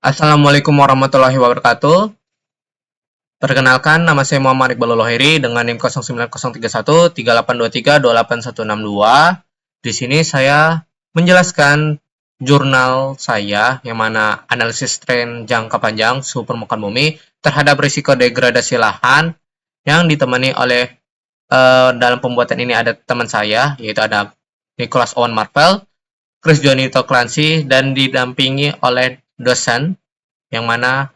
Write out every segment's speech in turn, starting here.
Assalamualaikum warahmatullahi wabarakatuh. Perkenalkan, nama saya Muhammad Iqbal Lohiri dengan NIM 09031 3823 28162. Di sini saya menjelaskan jurnal saya yang mana analisis tren jangka panjang suhu permukaan bumi terhadap risiko degradasi lahan yang ditemani oleh dalam pembuatan ini ada teman saya, yaitu ada Nicholas Owen Marvell, Chris Jonito Clancy, dan didampingi oleh dosen yang mana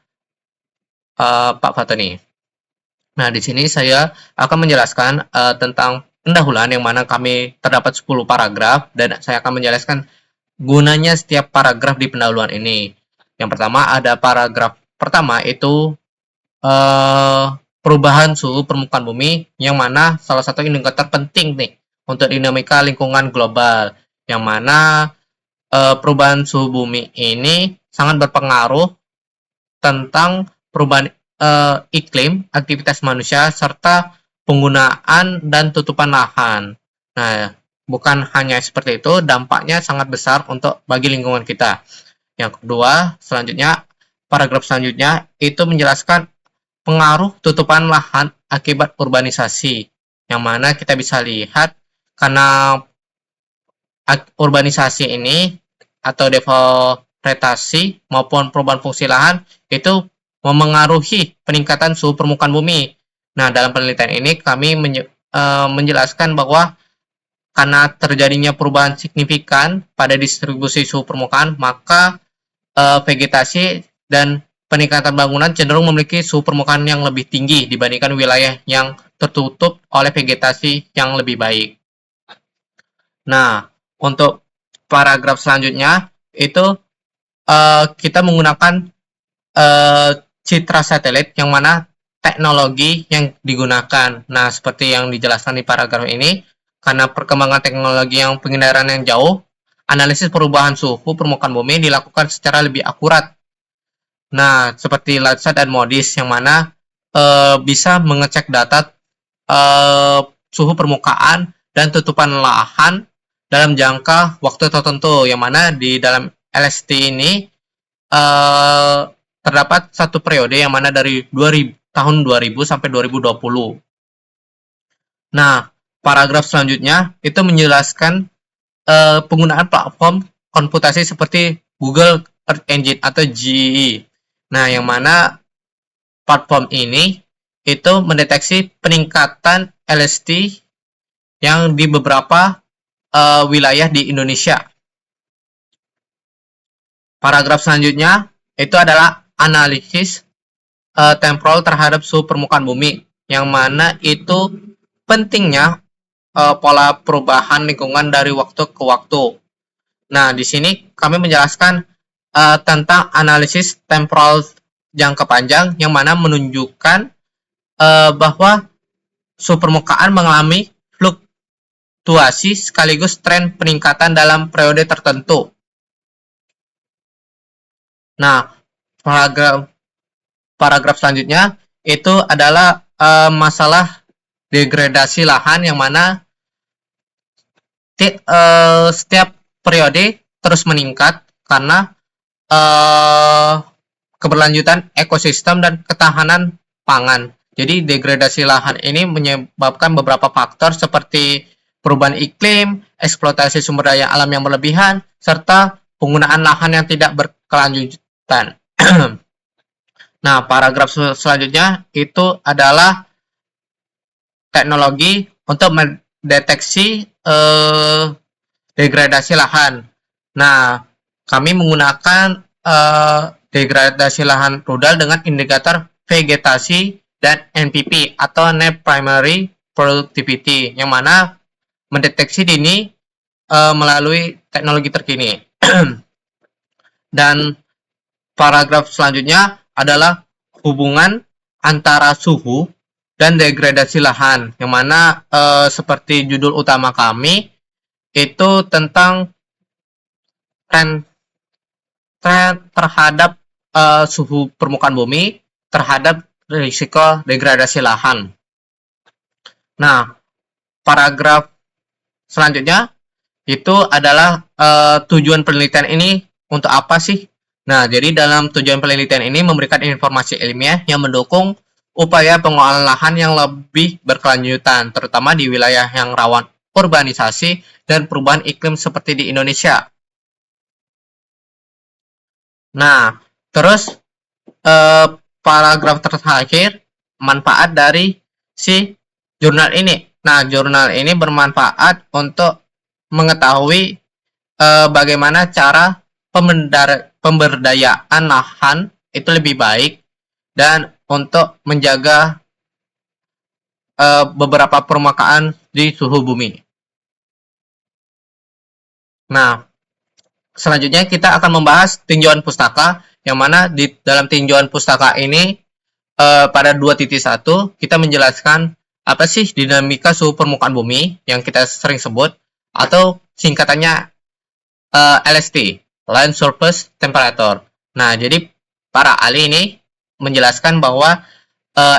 Pak Fatoni. Nah, di sini saya akan menjelaskan tentang pendahuluan yang mana kami terdapat 10 paragraf dan saya akan menjelaskan gunanya setiap paragraf di pendahuluan ini. Yang pertama ada paragraf pertama itu perubahan suhu permukaan bumi yang mana salah satu indikator penting nih untuk dinamika lingkungan global yang mana perubahan suhu bumi ini sangat berpengaruh tentang perubahan iklim, aktivitas manusia, serta penggunaan dan tutupan lahan. Nah, bukan hanya seperti itu, dampaknya sangat besar untuk bagi lingkungan kita. Yang kedua, selanjutnya, paragraf selanjutnya itu menjelaskan pengaruh tutupan lahan akibat urbanisasi, yang mana kita bisa lihat karena urbanisasi ini atau deforetasi maupun perubahan fungsi lahan itu memengaruhi peningkatan suhu permukaan bumi. Nah, dalam penelitian ini kami menjelaskan bahwa karena terjadinya perubahan signifikan pada distribusi suhu permukaan, maka vegetasi dan peningkatan bangunan cenderung memiliki suhu permukaan yang lebih tinggi dibandingkan wilayah yang tertutup oleh vegetasi yang lebih baik. Nah, untuk paragraf selanjutnya itu kita menggunakan citra satelit yang mana teknologi yang digunakan. Nah, seperti yang dijelaskan di paragraf ini, karena perkembangan teknologi yang penginderaan yang jauh, analisis perubahan suhu permukaan bumi dilakukan secara lebih akurat. Nah, seperti Landsat dan MODIS yang mana bisa mengecek data suhu permukaan dan tutupan lahan dalam jangka waktu tertentu, yang mana di dalam LST ini terdapat satu periode yang mana dari tahun 2000 sampai 2020. Nah, paragraf selanjutnya itu menjelaskan penggunaan platform komputasi seperti Google Earth Engine atau GEE. Nah, yang mana platform ini itu mendeteksi peningkatan LST yang di beberapa wilayah di Indonesia. Paragraf selanjutnya itu adalah analisis temporal terhadap suhu permukaan bumi, yang mana itu pentingnya pola perubahan lingkungan dari waktu ke waktu. Nah, di sini kami menjelaskan tentang analisis temporal jangka panjang yang mana menunjukkan bahwa suhu permukaan mengalami fluktuasi sekaligus tren peningkatan dalam periode tertentu. Nah, paragraf selanjutnya itu adalah masalah degradasi lahan yang mana setiap periode terus meningkat karena keberlanjutan ekosistem dan ketahanan pangan. Jadi degradasi lahan ini menyebabkan beberapa faktor seperti perubahan iklim, eksploitasi sumber daya alam yang berlebihan, serta penggunaan lahan yang tidak berkelanjutan. Nah, paragraf selanjutnya itu adalah teknologi untuk mendeteksi degradasi lahan. Nah, kami menggunakan degradasi lahan rudal dengan indikator vegetasi dan NPP atau Net Primary Productivity, yang mana mendeteksi dini melalui teknologi terkini. Dan paragraf selanjutnya adalah hubungan antara suhu dan degradasi lahan, yang mana seperti judul utama kami itu tentang tren terhadap suhu permukaan bumi terhadap risiko degradasi lahan. Nah, paragraf selanjutnya itu adalah tujuan penelitian ini untuk apa sih? Nah, jadi dalam tujuan penelitian ini memberikan informasi ilmiah yang mendukung upaya pengelolaan lahan yang lebih berkelanjutan, terutama di wilayah yang rawan urbanisasi dan perubahan iklim seperti di Indonesia. Nah, terus eh, paragraf terakhir, manfaat dari si jurnal ini. Nah, jurnal ini bermanfaat untuk mengetahui bagaimana cara pemberdayaan lahan itu lebih baik dan untuk menjaga beberapa permukaan di suhu bumi. Nah, selanjutnya kita akan membahas tinjauan pustaka, yang mana di dalam tinjauan pustaka ini pada 2.1 kita menjelaskan apa sih dinamika suhu permukaan bumi yang kita sering sebut, atau singkatannya LST, Land Surface Temperature. Nah, jadi para ahli ini menjelaskan bahwa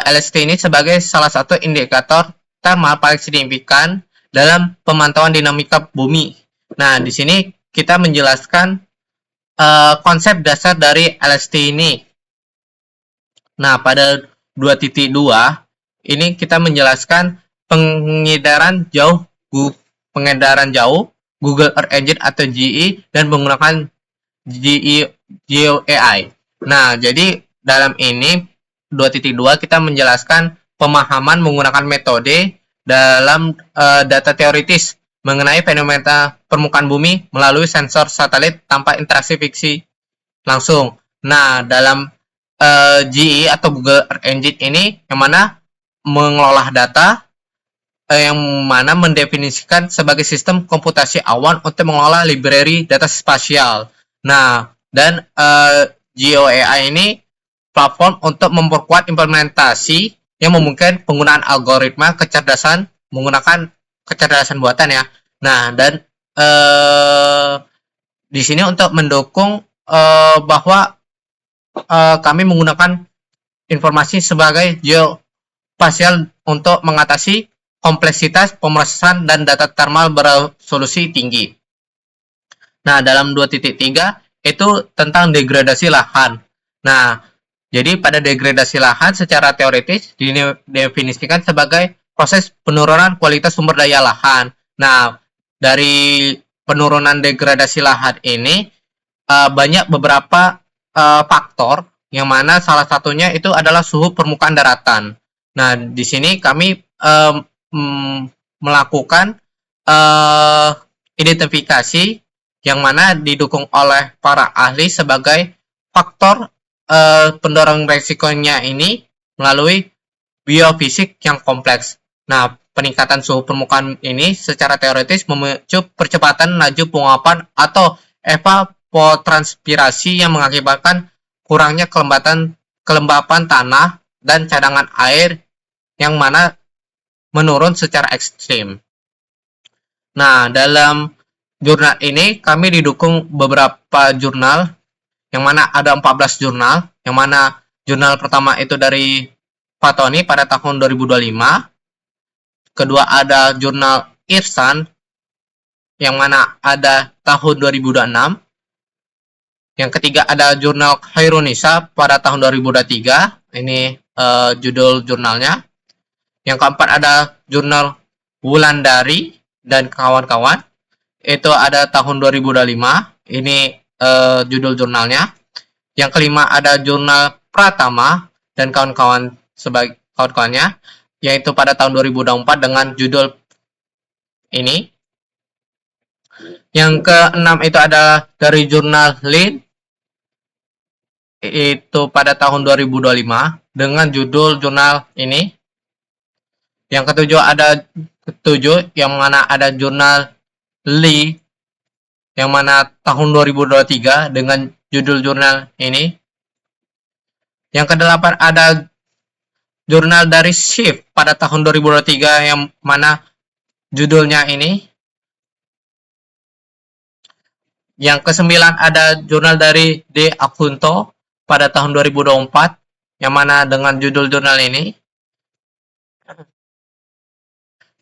LST ini sebagai salah satu indikator thermal paling signifikan dalam pemantauan dinamika bumi. Nah, di sini kita menjelaskan konsep dasar dari LST ini. Nah, pada 2.2 ini kita menjelaskan pengedaran jauh Google Earth Engine atau GE dan menggunakan GeoAI. Nah, jadi dalam ini 2.2 kita menjelaskan pemahaman menggunakan metode dalam data teoritis mengenai fenomena permukaan bumi melalui sensor satelit tanpa interaksi fiksi langsung. Nah, dalam GE atau Google Earth Engine ini yang mana mengelola data yang mana mendefinisikan sebagai sistem komputasi awan untuk mengelola library data spasial. Nah, dan GeoAI ini platform untuk memperkuat implementasi yang memungkinkan penggunaan algoritma kecerdasan menggunakan kecerdasan buatan ya. Nah, dan di sini untuk mendukung bahwa kami menggunakan informasi sebagai geospasial untuk mengatasi kompleksitas pemrosesan dan data thermal beresolusi tinggi. Nah, dalam 2.3 itu tentang degradasi lahan. Nah, jadi pada degradasi lahan secara teoritis didefinisikan sebagai proses penurunan kualitas sumber daya lahan. Nah, dari penurunan degradasi lahan ini banyak beberapa faktor yang mana salah satunya itu adalah suhu permukaan daratan. Nah, di sini kami melakukan identifikasi yang mana didukung oleh para ahli sebagai faktor pendorong resikonya ini melalui biofisik yang kompleks. Nah, peningkatan suhu permukaan ini secara teoritis memicu percepatan laju penguapan atau evapotranspirasi yang mengakibatkan kurangnya kelembapan tanah dan cadangan air yang mana menurun secara ekstrim. Nah, dalam jurnal ini kami didukung beberapa jurnal, yang mana ada 14 jurnal, yang mana jurnal pertama itu dari Fatoni pada tahun 2025, kedua ada jurnal Irsan, yang mana ada tahun 2026, yang ketiga ada jurnal Khairunisa pada tahun 2023, ini judul jurnalnya. Yang keempat ada jurnal Wulandari dan kawan-kawan, itu ada tahun 2025, ini judul jurnalnya. Yang kelima ada jurnal Pratama dan kawan-kawan sebagai kawan-kawannya, yaitu pada tahun 2024 dengan judul ini. Yang keenam itu adalah dari jurnal Lin, itu pada tahun 2025 dengan judul jurnal ini. Yang ketujuh ada yang mana ada jurnal Li, yang mana tahun 2023 dengan judul jurnal ini. Yang kedelapan ada jurnal dari Shift pada tahun 2023 yang mana judulnya ini. Yang kesembilan ada jurnal dari De Apunto pada tahun 2024 yang mana dengan judul jurnal ini.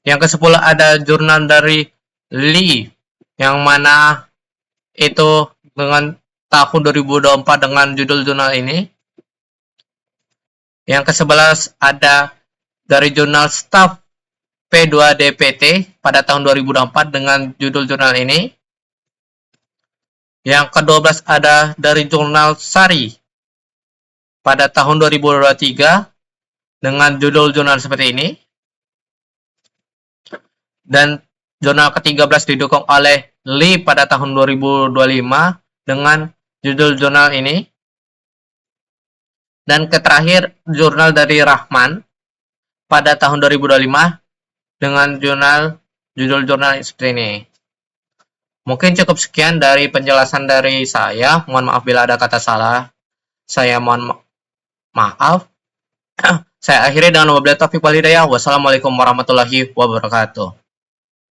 Yang ke-10 ada jurnal dari Li yang mana itu dengan tahun 2024 dengan judul jurnal ini. Yang ke-11 ada dari jurnal Staff P2DPT pada tahun 2024 dengan judul jurnal ini. Yang ke-12 ada dari jurnal Sari pada tahun 2023 dengan judul jurnal seperti ini. Dan jurnal ke-13 didukung oleh Lee pada tahun 2025 dengan judul jurnal ini. Dan terakhir jurnal dari Rahman pada tahun 2025 dengan judul jurnal seperti ini. Mungkin cukup sekian dari penjelasan dari saya. Mohon maaf bila ada kata salah. Saya mohon maaf. Saya akhiri dengan wabillahi taufiq wal hidayah. Wassalamualaikum warahmatullahi wabarakatuh.